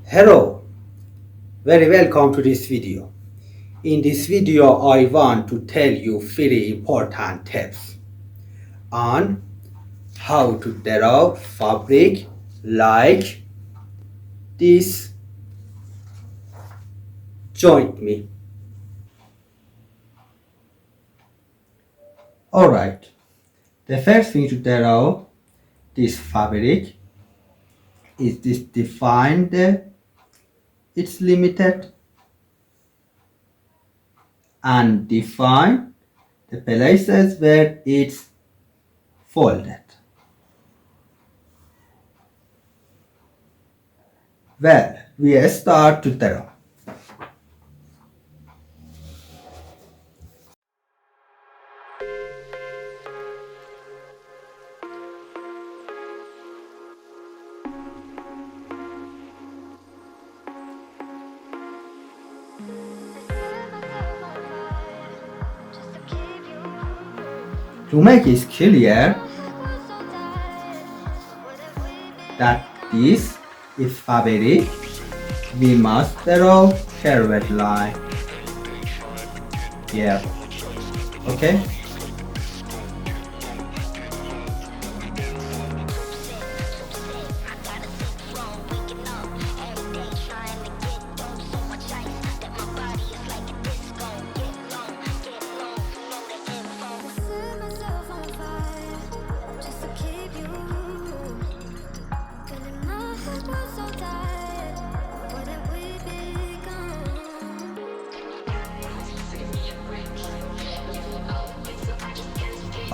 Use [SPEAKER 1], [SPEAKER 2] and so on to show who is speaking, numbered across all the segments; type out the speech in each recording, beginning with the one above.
[SPEAKER 1] Hello, very welcome to this video. In this video, I want to tell you three important tips on how to draw fabric like this. Join me. Alright, the first thing to draw this fabric is this define it's limited and define the places where it's folded. Well, we start to draw. To make it clear that this is fabric, we must draw curved line here. Okay?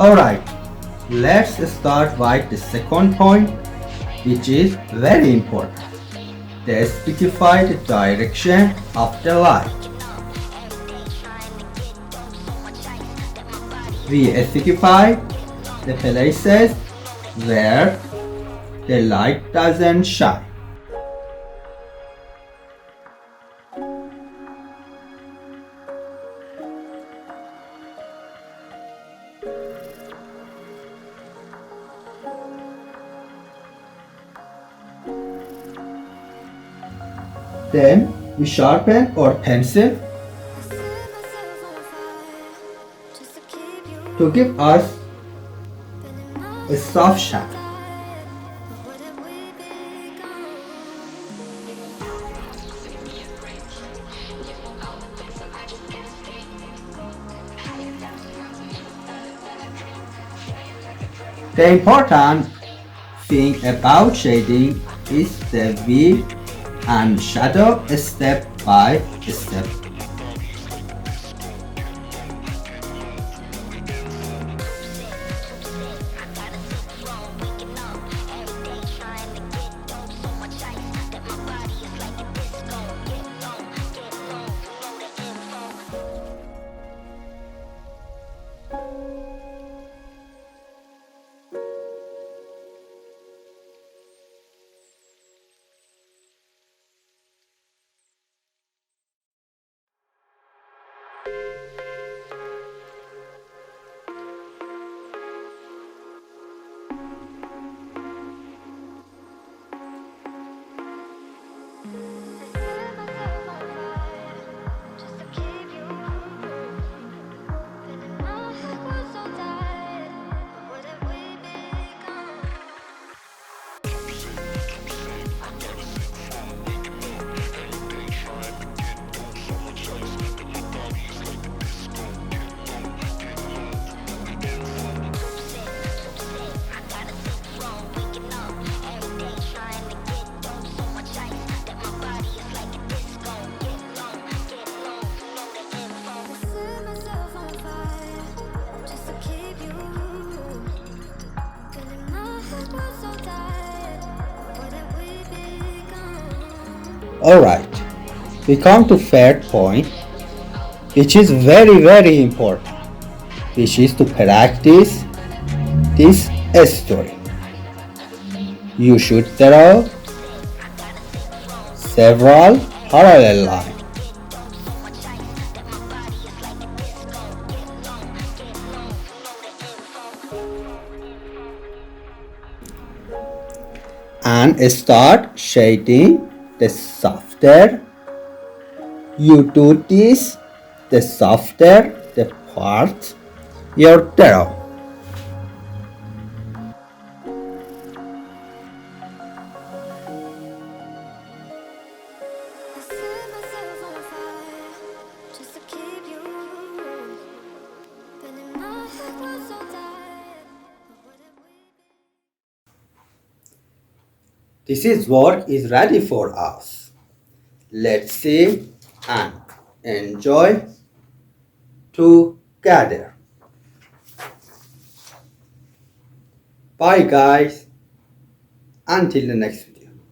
[SPEAKER 1] Alright, let's start with the second point, which is very important. They specify the direction of the light. We specify the places where the light doesn't shine. Then we sharpen our pencil to give us a soft shadow. The important thing about shading is the weave and shadow step by step. Alright, we come to third point, which is very important, which is to practice this story. You should draw several parallel lines. And start shading the softer you do this, the softer the part your draw.
[SPEAKER 2] I set myself on fire just to keep you warm. But in my head was so tired. What have we been?
[SPEAKER 1] This is work is ready for us. Let's see and enjoy together. Bye guys. Until the next video.